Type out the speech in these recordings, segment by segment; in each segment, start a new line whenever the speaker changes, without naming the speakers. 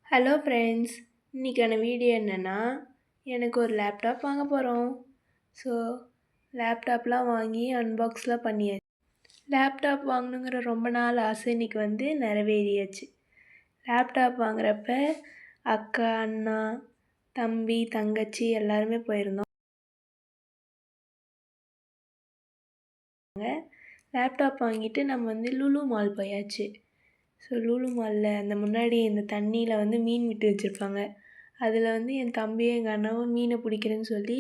Hello friends, இன்றைக்கான video என்னென்னா, எனக்கு ஒரு லேப்டாப் வாங்க போகிறோம். ஸோ லேப்டாப்லாம் வாங்கி அன்பாக்ஸ்லாம் பண்ணியாச்சு. லேப்டாப் வாங்கணுங்கிற ரொம்ப நாள் ஆசை இன்றைக்கி வந்து நிறைவேறியாச்சு. லேப்டாப் வாங்குறப்ப அக்கா, அண்ணா, தம்பி, தங்கச்சி எல்லாருமே போயிருந்தோம். லேப்டாப் வாங்கிட்டு நம்ம வந்து லுலு மால் போயாச்சு. ஸோ லுலு மாலில் அந்த முன்னாடி இந்த தண்ணியில் வந்து மீன் விட்டு வச்சுருப்பாங்க. அதில் வந்து என் தம்பியும் எங்கள் அண்ணாவும் மீனை பிடிக்கிறேன்னு சொல்லி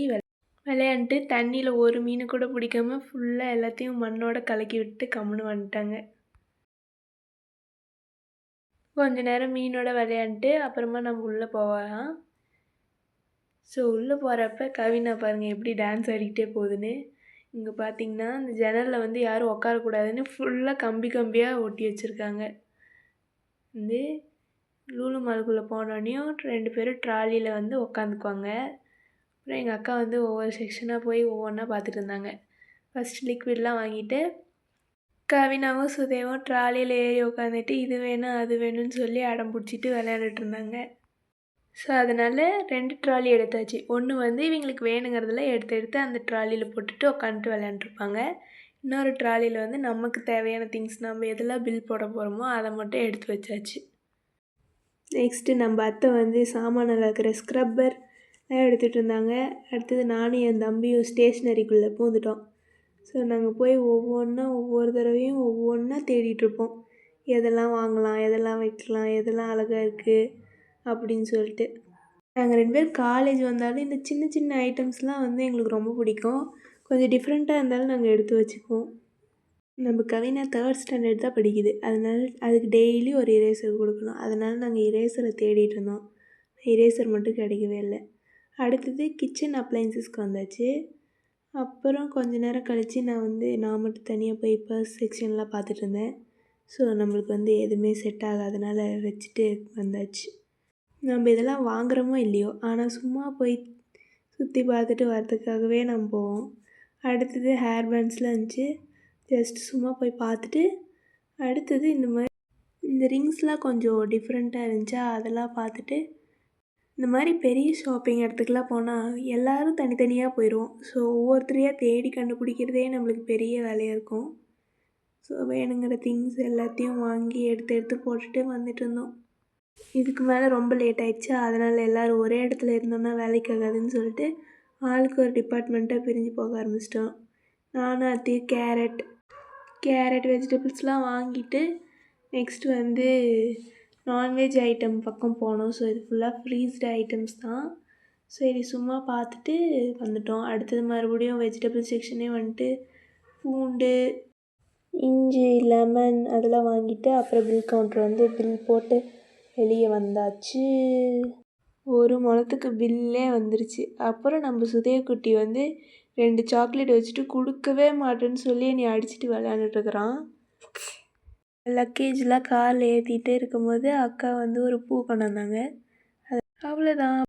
விளையாண்டுட்டு தண்ணியில் ஒரு மீனை கூட பிடிக்காம ஃபுல்லாக எல்லாத்தையும் மண்ணோட கலக்கி விட்டு கம்முன்னு வந்துட்டாங்க. கொஞ்ச நேரம் மீனோட விளையாண்டுட்டு அப்புறமா நம்ம உள்ளே போகலாம். ஸோ உள்ளே போகிறப்ப கவினா பாருங்கள் எப்படி டான்ஸ் ஆடிக்கிட்டே போகுதுன்னு. இங்கே பார்த்தீங்கன்னா இந்த ஜன்னலில் வந்து யாரும் உட்காரக்கூடாதுன்னு ஃபுல்லாக கம்பியாக ஒட்டி வச்சுருக்காங்க. வந்து லுலு மாலுக்குள்ளே போனோடனையும் 2 பேரும் ட்ராலியில் வந்து உக்காந்துக்குவாங்க. அப்புறம் எங்கள் அக்கா வந்து ஒவ்வொரு செக்ஷனாக போய் ஒவ்வொன்றா பார்த்துட்டு இருந்தாங்க. ஃபஸ்ட்டு லிக்விட்லாம் வாங்கிட்டு கவினாவும் சுதேவும் ட்ராலியில் ஏறி உட்காந்துட்டு இது வேணும் அது வேணும்னு சொல்லி அடம் பிடிச்சிட்டு விளையாண்டுட்டு இருந்தாங்க. ஸோ அதனால் 2 ட்ராலி எடுத்தாச்சு. ஒன்று வந்து இவங்களுக்கு வேணுங்கிறதுல எடுத்து அந்த ட்ராலியில் போட்டுட்டு உட்காந்துட்டு விளையாண்டுருப்பாங்க. இன்னொரு ட்ராலியில் வந்து நமக்கு தேவையான திங்ஸ் நம்ம எதெல்லாம் பில் போட போகிறோமோ அதை மட்டும் எடுத்து வச்சாச்சு. நெக்ஸ்ட்டு நம்ம அத்தை வந்து சாமானில் இருக்கிற ஸ்க்ரப்பர் எடுத்துகிட்டு இருந்தாங்க. அடுத்தது நானும் என் தம்பியும் ஸ்டேஷ்னரிக்குள்ளே பூந்துட்டோம். ஸோ நாங்கள் போய் ஒவ்வொரு தடவையும் ஒவ்வொன்றா தேடிட்டுருப்போம். எதெல்லாம் வாங்கலாம், எதெல்லாம் வைக்கலாம், எதெல்லாம் அழகாக இருக்குது அப்படின்னு சொல்லிட்டு. நாங்கள் 2 பேரும் காலேஜ் வந்தாலும் இந்த சின்ன சின்ன ஐட்டம்ஸ்லாம் வந்து எங்களுக்கு ரொம்ப பிடிக்கும். கொஞ்சம் டிஃப்ரெண்ட்டாக இருந்தாலும் நாங்கள் எடுத்து வச்சுக்குவோம். நம்ம கவினா 3rd ஸ்டாண்டர்ட் தான் படிக்குது. அதனால அதுக்கு டெய்லி ஒரு இரேசர் கொடுக்கணும். அதனால் நாங்கள் இரேசரை தேடிட்டு இருந்தோம். இரேசர் மட்டும் கிடைக்கவே இல்லை. அடுத்தது கிச்சன் அப்ளைன்சஸ்க்கு வந்தாச்சு. அப்புறம் கொஞ்ச நேரம் கழித்து நான் மட்டும் தனியாக போய் பர்ஸ் செக்ஷன்லாம் பார்த்துட்டு இருந்தேன். ஸோ நம்மளுக்கு வந்து எதுவுமே செட் ஆகாதனால வச்சுட்டு வந்தாச்சு. நம்ம இதெல்லாம் வாங்குகிறோமோ இல்லையோ, ஆனால் சும்மா போய் சுற்றி பார்த்துட்டு வரதுக்காகவே நம்ம போவோம். அடுத்தது ஹேர் பேண்ட்ஸ்லாம் இருந்துச்சு. ஜஸ்ட் சும்மா போய் பார்த்துட்டு அடுத்தது இந்த ரிங்ஸ்லாம் கொஞ்சம் டிஃப்ரெண்ட்டாக இருந்துச்சா அதெல்லாம் பார்த்துட்டு இந்த மாதிரி பெரிய ஷாப்பிங் இடத்துக்குலாம் போனால் எல்லோரும் தனித்தனியாக போயிடுவோம். ஸோ ஒவ்வொருத்தரையாக தேடி கண்டுபிடிக்கிறதே நம்மளுக்கு பெரிய வேலையாக இருக்கும். ஸோ வேணுங்கிற திங்ஸ் எல்லாத்தையும் வாங்கி எடுத்து போட்டுட்டு வந்துட்டு இருந்தோம். இதுக்கு மேலே ரொம்ப லேட் ஆகிடுச்சா அதனால் எல்லோரும் ஒரே இடத்துல இருந்தோன்னா வேலைக்கு ஆகாதுன்னு சொல்லிட்டு ஆளுக்கு ஒரு டிபார்ட்மெண்ட்டாக பிரிஞ்சு போக ஆரம்பிச்சிட்டோம். நானும் அத்தையும் கேரட் வெஜிடபிள்ஸ்லாம் வாங்கிட்டு நெக்ஸ்ட் வந்து நான்வெஜ் ஐட்டம் பக்கம் போனோம். ஸோ இது ஃபுல்லாக ஃப்ரீஸ்டு ஐட்டம்ஸ் தான். சரி சும்மா பார்த்துட்டு வந்துட்டோம். அடுத்தது மறுபடியும் வெஜிடபிள் செக்ஷனே வந்துட்டு பூண்டு, இஞ்சி, லெமன் அதெல்லாம் வாங்கிட்டு அப்புறம் பில் கவுண்டர் வந்து பில் போட்டு வெளியே வந்தாச்சு. ஒரு முழத்துக்கு பில்லே வந்துருச்சு. அப்புறம் நம்ம சுதேக்குட்டி வந்து 2 சாக்லேட் வச்சுட்டு கொடுக்கவே மாட்டேன்னு சொல்லி என்னை அடிச்சுட்டு விளையாண்டுட்டுருக்குறான். லக்கேஜ்லாம் காரில் ஏற்றிட்டே இருக்கும்போது அக்கா வந்து ஒரு பூ கொண்டு வந்தாங்க. அவ்வளோதான்.